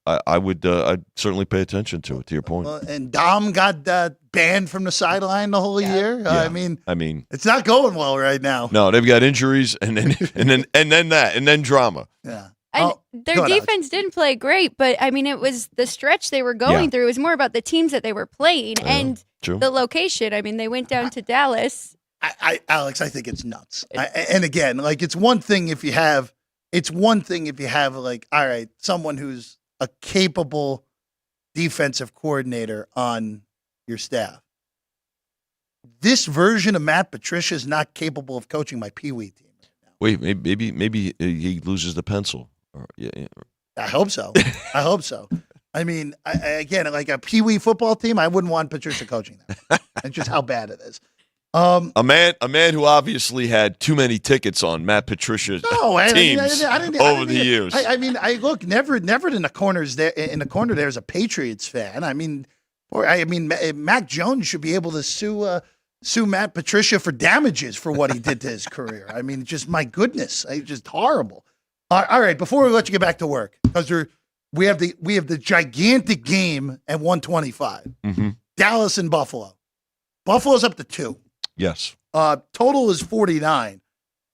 I'd certainly pay attention to it. To your point, And Dom got banned from the sideline the whole year. Yeah. I mean, it's not going well right now. no, they've got injuries, and then drama. Yeah. And Oh, their go ahead, defense didn't play great, but I mean, it was the stretch they were going Yeah. through. It was more about the teams that they were playing and True. the location. I mean, they went down to Dallas. Alex, I think it's nuts. And again, like it's one thing if you have like, all right, someone who's a capable defensive coordinator on your staff. This version of Matt Patricia is not capable of coaching my Pee Wee team right now. Wait, maybe he loses the pencil. I hope so. I mean, again, like a Pee Wee football team, I wouldn't want Patricia coaching that. That's just how bad it is. A man who obviously had too many tickets on Matt Patricia's teams over the years. I mean, look, never in the corners there. In the corner, there's a Patriots fan. I mean, Mac Jones should be able to sue Matt Patricia for damages for what he did to his career. I mean, just my goodness, just horrible. All right, before we let you get back to work, because we have the gigantic game at 125. Mm-hmm. Dallas and Buffalo. Buffalo's up to 2. Yes. Total is 49.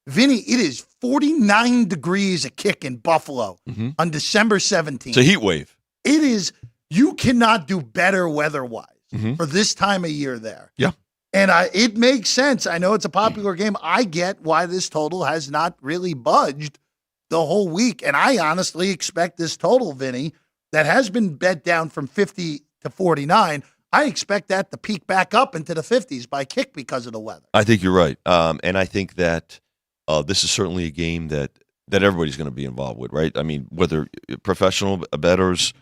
Vinny, it is 49 degrees a kick in Buffalo on December 17th. It's a heat wave. It is, you cannot do better weather-wise for this time of year there. Yeah. And it makes sense. I know it's a popular game. I get why this total has not really budged the whole week. And I honestly expect this total, Vinny, that has been bet down from 50 to 49, I expect that to peak back up into the 50s by kick because of the weather. I think you're right. And I think that this is certainly a game that everybody's going to be involved with, right? I mean, whether professional bettors,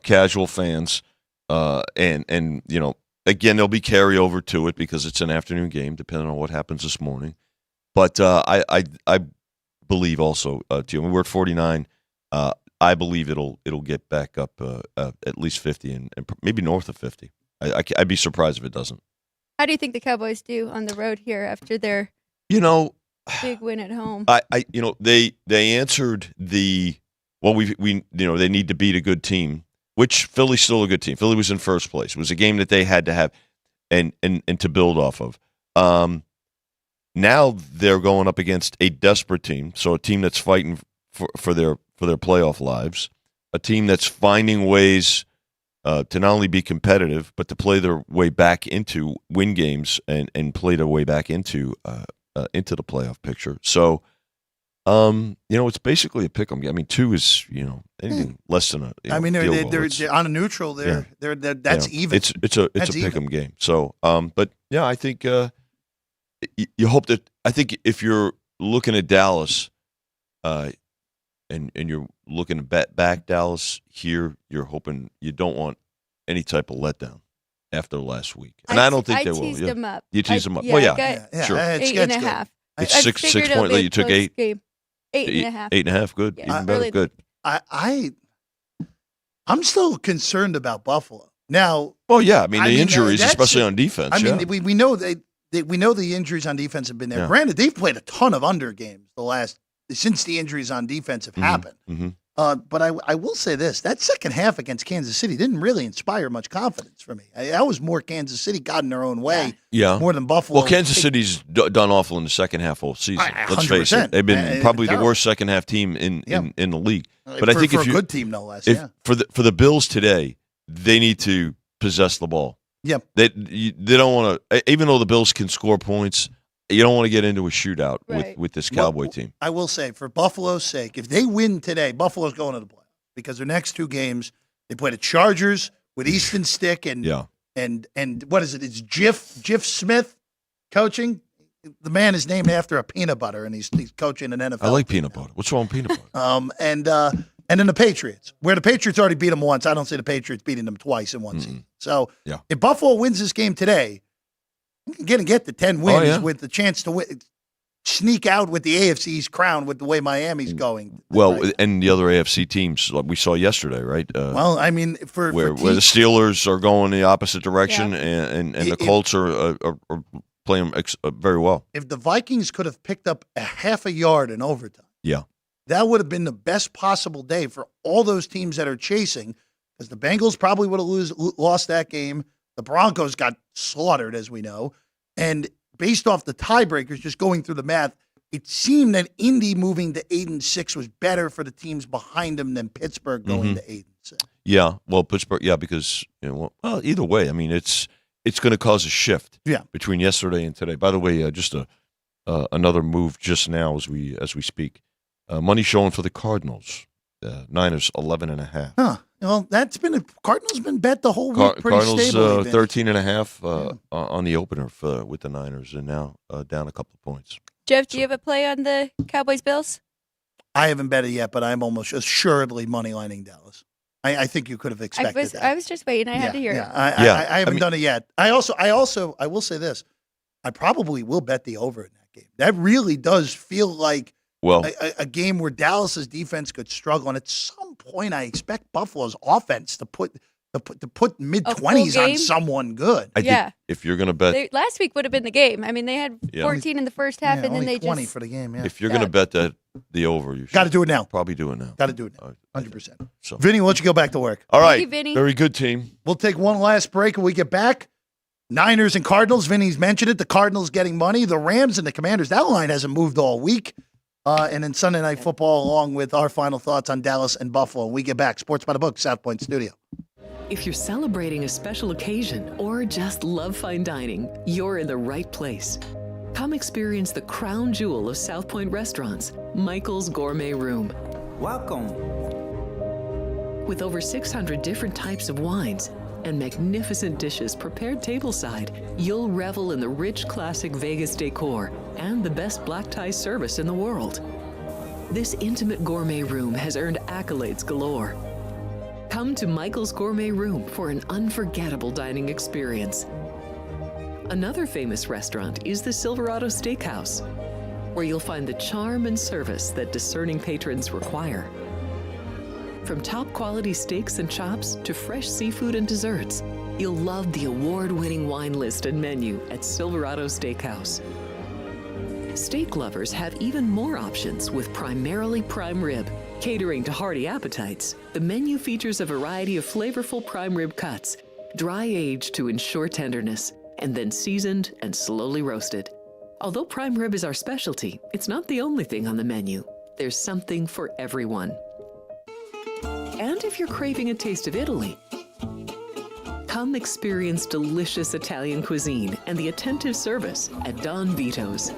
casual fans, and you know, again, there'll be carryover to it because it's an afternoon game, depending on what happens this morning. But I believe also, Jim, we're at 49. I believe it'll get back up at least 50 and maybe north of 50. I'd be surprised if it doesn't. How do you think the Cowboys do on the road here after their big win at home? They answered the we they need to beat a good team, which Philly's still a good team. Philly was in first place. It was a game that they had to have and to build off of. Now they're going up against a desperate team, so a team that's fighting for their playoff lives, a team that's finding ways to not only be competitive, but to play their way back into win games and play their way back into the playoff picture. So, it's basically a pick 'em game. I mean, 2 is anything less than a. They're on a neutral. That's even. It's a pick 'em game. So, but yeah, I think you hope that. I think if you're looking at Dallas, and you're looking to bet back Dallas here, you're hoping you don't want any type of letdown after last week. And I don't think they will. I teased them up. You teased them up. Yeah, Well, sure. It's 8.5. It's 6 point lead. You took 8. 8.5. 8.5. Good. Yeah. Even better. Really, good. I'm still concerned about Buffalo. Now, well, yeah. I mean, the injuries, especially on defense. I mean, we know we know the injuries on defense have been there. Yeah. Granted, they've played a ton of under games since the injuries on defense have happened. Mm-hmm. But I will say this: that second half against Kansas City didn't really inspire much confidence for me. That was more Kansas City got in their own way, more than Buffalo. Well, Kansas City's done awful in the second half all season. Let's face it; they've been probably the worst second half team in the league. But I think for a good team, no less. For the Bills today, they need to possess the ball. Yep. They don't want to, even though the Bills can score points. You don't want to get into a shootout with this Cowboy team. I will say, for Buffalo's sake, if they win today, Buffalo's going to the playoffs because their next 2 games, they play the Chargers with Easton Stick and what is it? It's Jeff Smith coaching. The man is named after a peanut butter, and he's coaching an NFL. I like peanut butter. What's wrong with peanut butter? And then the Patriots, where the Patriots already beat them once. I don't see the Patriots beating them twice in one season. So if Buffalo wins this game today, going to get the 10 wins with the chance to sneak out with the AFC's crown with the way Miami's going. Well, and the other AFC teams like we saw yesterday, right? I mean, where the Steelers are going the opposite direction, and the Colts are playing very well. If the Vikings could have picked up a half a yard in overtime, that would have been the best possible day for all those teams that are chasing, because the Bengals probably would have lost that game. The Broncos got slaughtered, as we know. And based off the tiebreakers, just going through the math, it seemed that Indy moving to 8-6 was better for the teams behind them than Pittsburgh going to 8-6. Yeah, well, Pittsburgh, because either way, I mean, it's going to cause a shift between yesterday and today. By the way, just another move just now as we speak. Money showing for the Cardinals. Niners 11.5. Huh. Well, Cardinals been bet the whole week pretty Cardinals, stably. 13.5 on the opener with the Niners, and now down a couple of points. Jeff, do you have a play on the Cowboys Bills? I haven't bet it yet, but I'm almost assuredly moneylining Dallas. I think you could have expected that. I was just waiting. I had to hear it. I haven't done it yet. I will say this: I probably will bet the over in that game. That really does feel like a game where Dallas's defense could struggle, and at some point, I expect Buffalo's offense to put To put mid-20s on game? someone good. I Yeah. think if you're going to bet, Last week would have been the game. I mean, they had Yeah. 14 in the first half, Yeah, and then only they 20 just for the game, yeah. if you're going to bet that the over, you should Got to do it now. probably do it now. Got to do it now. 100%. So, Vinny, why don't you go back to work? all Thank right, you, Vinny. very good team. We'll take one last break when we get back. Niners and Cardinals. Vinny's mentioned it. The Cardinals getting money. The Rams and the Commanders. That line hasn't moved all week. And then Sunday Night Football, along with our final thoughts on Dallas and Buffalo. When we get back. Sports by the Book, South Point Studio. If you're celebrating a special occasion or just love fine dining, you're in the right place. Come experience the crown jewel of South Point restaurants, Michael's Gourmet Room. Welcome. With over 600 different types of wines and magnificent dishes prepared tableside, you'll revel in the rich classic Vegas decor and the best black tie service in the world. This intimate gourmet room has earned accolades galore. Come to Michael's Gourmet Room for an unforgettable dining experience. Another famous restaurant is the Silverado Steakhouse, where you'll find the charm and service that discerning patrons require. From top quality steaks and chops to fresh seafood and desserts, you'll love the award-winning wine list and menu at Silverado Steakhouse. Steak lovers have even more options with primarily prime rib. Catering to hearty appetites, the menu features a variety of flavorful prime rib cuts, dry aged to ensure tenderness, and then seasoned and slowly roasted. Although prime rib is our specialty, it's not the only thing on the menu. There's something for everyone. And if you're craving a taste of Italy, come experience delicious Italian cuisine and the attentive service at Don Vito's.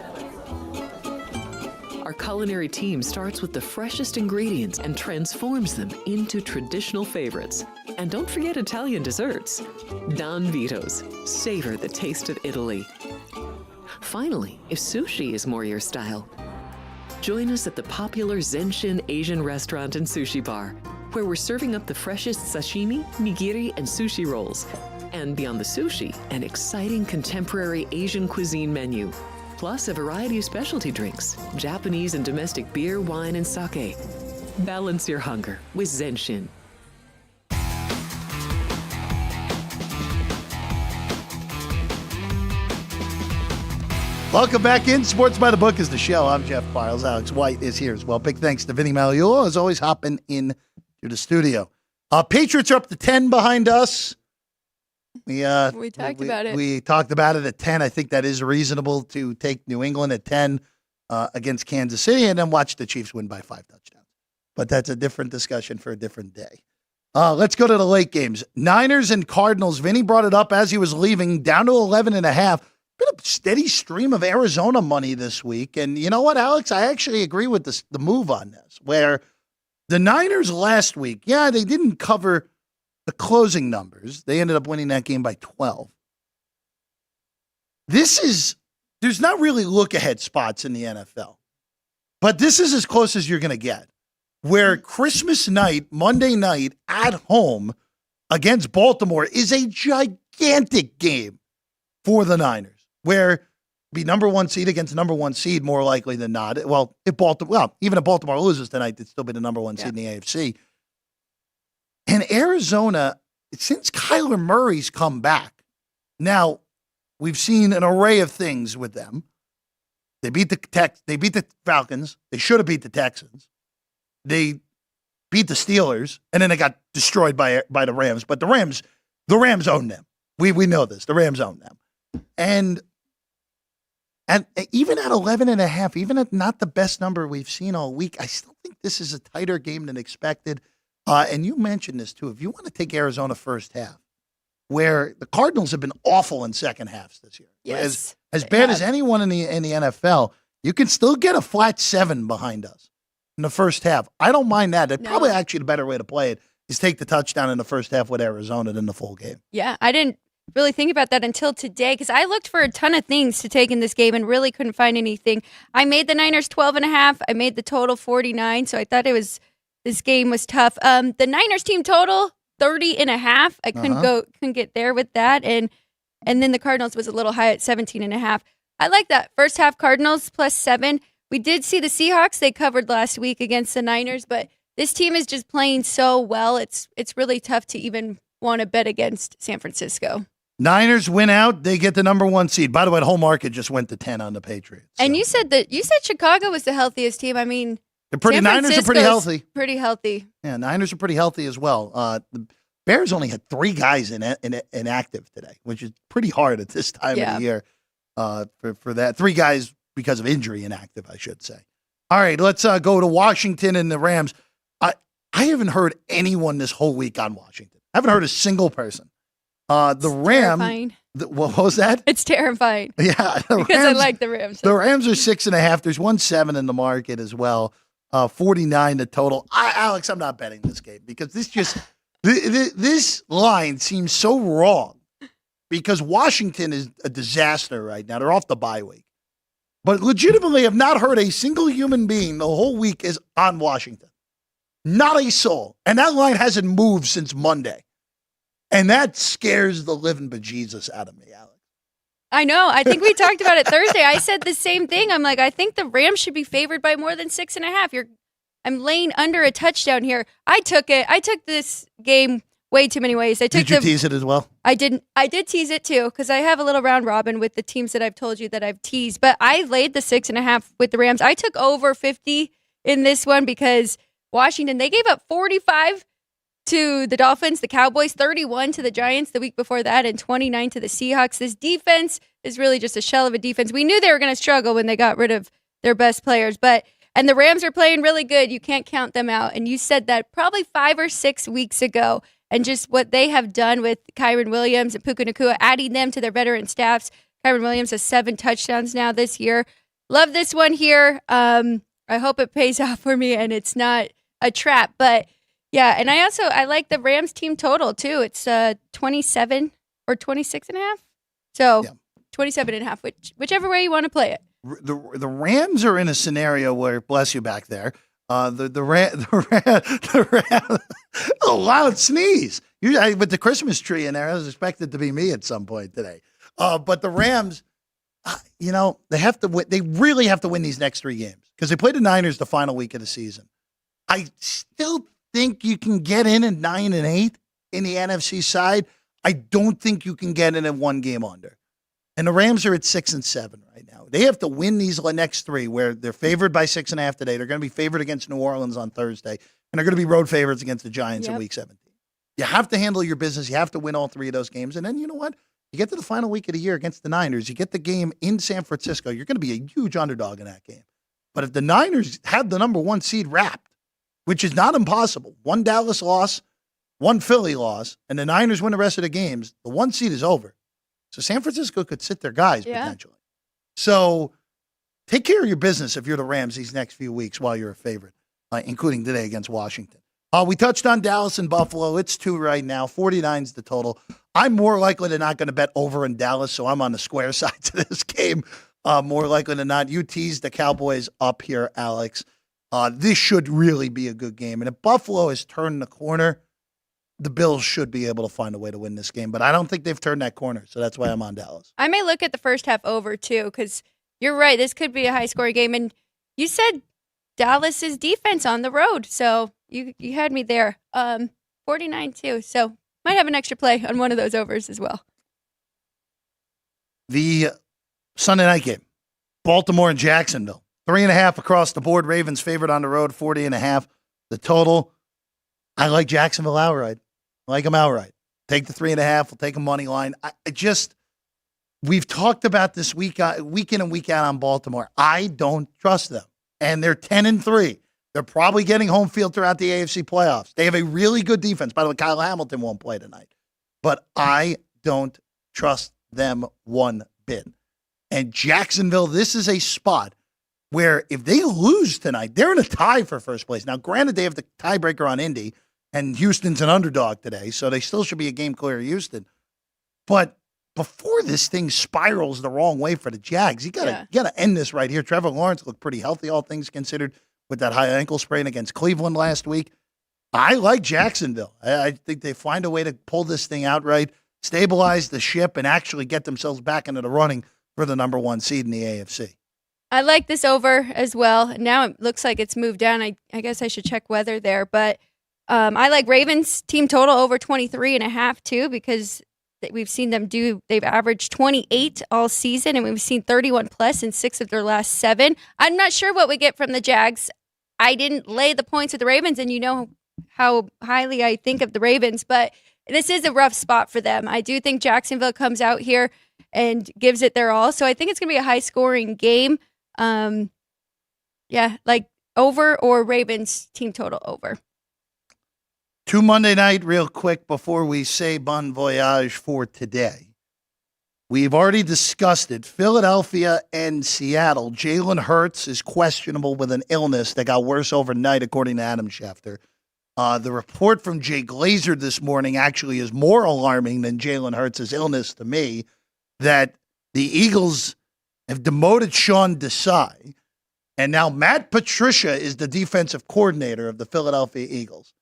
Our culinary team starts with the freshest ingredients and transforms them into traditional favorites. And don't forget Italian desserts. Don Vito's. Savor the taste of Italy. Finally, if sushi is more your style, join us at the popular Zenshin Asian restaurant and sushi bar, where we're serving up the freshest sashimi, nigiri, and sushi rolls. And beyond the sushi, an exciting contemporary Asian cuisine menu. Plus a variety of specialty drinks, Japanese and domestic beer, wine, and sake. Balance your hunger with Zenshin. Welcome back in. Sports by the Book is the show. I'm Jeff Parles. Alex White is here as well. Big thanks to Vinny Magliulo, as always, hopping in to the studio. Patriots are up to 10 behind us. We talked about it. We talked about it at 10. I think that is reasonable to take New England at 10 against Kansas City and then watch the Chiefs win by 5 touchdowns. But that's a different discussion for a different day. Let's go to the late games. Niners and Cardinals. Vinny brought it up as he was leaving, down to 11.5. Been a steady stream of Arizona money this week. And you know what, Alex? I actually agree with the move on this, where the Niners last week, yeah, they didn't cover the closing numbers. They ended up winning that game by 12. There's not really look-ahead spots in the NFL. But this is as close as you're going to get, where Christmas night, Monday night, at home against Baltimore is a gigantic game for the Niners, where be number one seed against number one seed more likely than not. Well, even if Baltimore loses tonight, they'd still be the number one seed in the AFC. And Arizona, since Kyler Murray's come back, now we've seen an array of things with them. They beat the Falcons. They should have beat the Texans. They beat the Steelers, and then they got destroyed by the Rams. But the Rams own them. We know this. The Rams own them. And even at 11.5, even at not the best number we've seen all week, I still think this is a tighter game than expected. And you mentioned this, too. If you want to take Arizona first half, where the Cardinals have been awful in second halves this year, Yes, as bad as anyone in the NFL, you can still get a flat 7 behind us in the first half. I don't mind that. Probably actually the better way to play it is take the touchdown in the first half with Arizona than the full game. Yeah, I didn't really think about that until today because I looked for a ton of things to take in this game and really couldn't find anything. I made the Niners 12.5. I made the total 49, so I thought this game was tough. The Niners team total 30.5. I couldn't get there with that, and then the Cardinals was a little high at 17.5. I like that first half Cardinals +7. We did see the Seahawks. They covered last week against the Niners, but this team is just playing so well. It's really tough to even want to bet against San Francisco. Niners win out. They get the number 1 seed. By the way, the whole market just went to 10 on the Patriots. And so. you said Chicago was the healthiest team. I mean, Niners are pretty healthy. Pretty healthy. Yeah, Niners are pretty healthy as well. The Bears only had 3 guys inactive today, which is pretty hard at this time of the year for that. 3 guys because of injury inactive, I should say. All right, let's go to Washington and the Rams. I haven't heard anyone this whole week on Washington. I haven't heard a single person. The Rams. What was that? It's terrifying. Yeah, because I like the Rams. The Rams are 6.5. There's 1.7 in the market as well. 49 the total. Alex, I'm not betting this game because this line seems so wrong because Washington is a disaster right now. They're off the bye week. But legitimately, I've not heard a single human being the whole week is on Washington. Not a soul. And that line hasn't moved since Monday. And that scares the living bejesus out of me, Alex. I know. I think we talked about it Thursday. I said the same thing. I'm like, I think the Rams should be favored by more than 6.5. I'm laying under a touchdown here. I took it. I took this game way too many ways. Did you tease it as well? I didn't. I did tease it too because I have a little round robin with the teams that I've told you that I've teased. But I laid the 6.5 with the Rams. I took over 50 in this one because Washington, they gave up 45 to the Dolphins, the Cowboys, 31 to the Giants the week before that, and 29 to the Seahawks. This defense is really just a shell of a defense. We knew they were going to struggle when they got rid of their best players, and the Rams are playing really good. You can't count them out. And you said that probably 5 or 6 weeks ago, and just what they have done with Kyren Williams and Puka Nacua, adding them to their veteran staffs. Kyren Williams has 7 touchdowns now this year. Love this one here. I hope it pays off for me and it's not a trap, but yeah, and I like the Rams team total too. It's 27 or 26.5. So 27.5, whichever way you want to play it. The Rams are in a scenario where, bless you back there, the Rams, a loud sneeze. With the Christmas tree in there, I was expected to be me at some point today. But the Rams, they have to win. They really have to win these next 3 games because they play the Niners the final week of the season. I still think you can get in at 9-8 in the NFC side. I don't think you can get in at 1 game under. And the Rams are at 6-7 right now. They have to win these next 3 where they're favored by 6.5 today. They're going to be favored against New Orleans on Thursday. And they're going to be road favorites against the Giants in week 17. You have to handle your business. You have to win all 3 of those games. And then you know what? You get to the final week of the year against the Niners. You get the game in San Francisco. You're going to be a huge underdog in that game. But if the Niners have the number 1 seed wrapped, which is not impossible, 1 Dallas loss, 1 Philly loss, and the Niners win the rest of the games, the 1 seed is over. So San Francisco could sit their guys potentially. So take care of your business if you're the Rams these next few weeks while you're a favorite, including today against Washington. We touched on Dallas and Buffalo. It's 2 right now. 49's the total. I'm more likely than not going to bet over in Dallas, so I'm on the square side to this game. More likely than not. You teased the Cowboys up here, Alex. This should really be a good game. And if Buffalo has turned the corner, the Bills should be able to find a way to win this game. But I don't think they've turned that corner, so that's why I'm on Dallas. I may look at the first half over, too, because you're right. This could be a high-scoring game. And you said Dallas's defense on the road, so you had me there. 49, too, so might have an extra play on one of those overs as well. The Sunday night game, Baltimore and Jacksonville. 3.5 across the board. Ravens favored on the road, 40.5. The total, I like Jacksonville outright. I like them outright. Take the 3.5. We'll take a money line. We've talked about this week in and week out on Baltimore. I don't trust them. And they're 10-3. They're probably getting home field throughout the AFC playoffs. They have a really good defense. By the way, Kyle Hamilton won't play tonight. But I don't trust them one bit. And Jacksonville, this is a spot where if they lose tonight, they're in a tie for first place. Now, granted, they have the tiebreaker on Indy, and Houston's an underdog today, so they still should be a game clear of Houston. But before this thing spirals the wrong way for the Jags, you gotta end this right here. Trevor Lawrence looked pretty healthy, all things considered, with that high ankle sprain against Cleveland last week. I like Jacksonville. I think they find a way to pull this thing outright, stabilize the ship, and actually get themselves back into the running for the number 1 seed in the AFC. I like this over as well. Now it looks like it's moved down. I guess I should check weather there, but I like Ravens team total over 23.5 too, because we've seen them they've averaged 28 all season, and we've seen 31 plus in 6 of their last 7. I'm not sure what we get from the Jags. I didn't lay the points with the Ravens, and you know how highly I think of the Ravens, but this is a rough spot for them. I do think Jacksonville comes out here and gives it their all. So I think it's going to be a high-scoring game. Like over or Ravens team total over. To Monday night, real quick, before we say bon voyage for today. We've already discussed it. Philadelphia and Seattle. Jalen Hurts is questionable with an illness that got worse overnight, according to Adam Schefter. The report from Jay Glazer this morning actually is more alarming than Jalen Hurts' illness to me, that the Eagles have demoted Sean Desai, and now Matt Patricia is the defensive coordinator of the Philadelphia Eagles.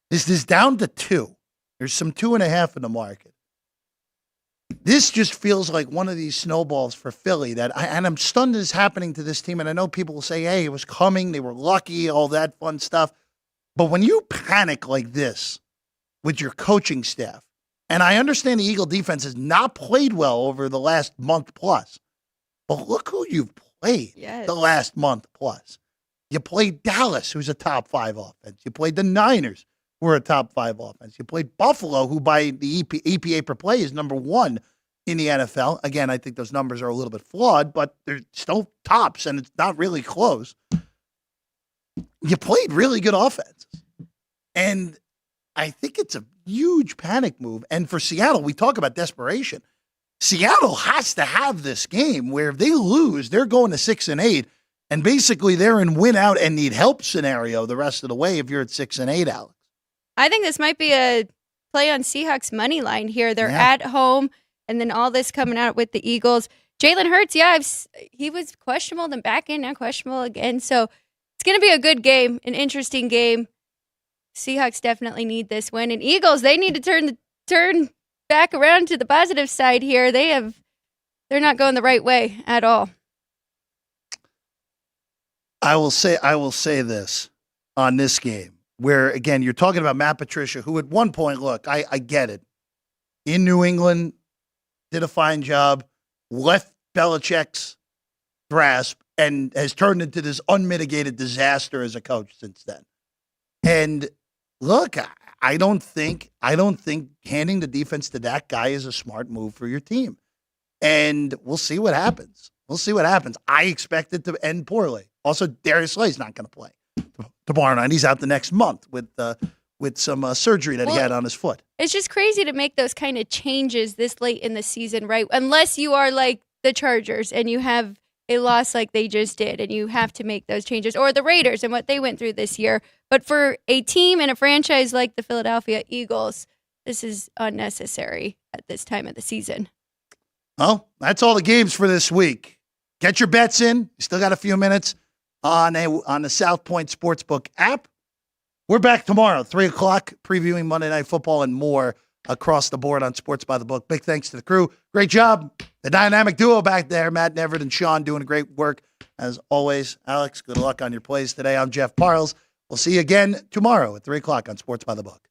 This is down to 2. There's some 2.5 in the market. This just feels like one of these snowballs for Philly and I'm stunned this is happening to this team. And I know people will say, hey, it was coming. They were lucky, all that fun stuff. But when you panic like this with your coaching staff, and I understand the Eagle defense has not played well over the last month plus, but look who you've played the last month plus. You played Dallas, who's a top 5 offense. You played the Niners, who are a top 5 offense. You played Buffalo, who by the EPA per play is number 1 in the NFL. Again, I think those numbers are a little bit flawed, but they're still tops, and it's not really close. You played really good offenses. And I think it's a huge panic move. And for Seattle, we talk about desperation. Seattle has to have this game where if they lose, they're going to 6-8. And basically they're in win out and need help scenario the rest of the way if you're at 6-8, Alex. I think this might be a play on Seahawks money line here. They're at home, and then all this coming out with the Eagles. Jalen Hurts, he was questionable, then back in, now questionable again. So it's going to be a good game, an interesting game. Seahawks definitely need this win. And Eagles, they need to turn back around to the positive side here. They're not going the right way at all. I will say this on this game, where, again, you're talking about Matt Patricia, who at one point, look, I get it. In New England, did a fine job, left Belichick's grasp, and has turned into this unmitigated disaster as a coach since then. And look, I don't think handing the defense to that guy is a smart move for your team. And we'll see what happens. I expect it to end poorly. Also, Darius Slay's not going to play tomorrow night. He's out the next month with some surgery that he had on his foot. It's just crazy to make those kind of changes this late in the season, right? Unless you are like the Chargers and you have a loss like they just did, and you have to make those changes, or the Raiders and what they went through this year. But for a team and a franchise like the Philadelphia Eagles, this is unnecessary at this time of the season. Well, that's all the games for this week. Get your bets in. You still got a few minutes on the South Point Sportsbook app. We're back tomorrow, 3 o'clock, previewing Monday Night Football and more across the board on Sports by the Book. Big thanks to the crew. Great job. The dynamic duo back there, Matt Neverett and Sean, doing great work. As always, Alex, good luck on your plays today. I'm Jeff Parles. We'll see you again tomorrow at 3 o'clock on Sports by the Book.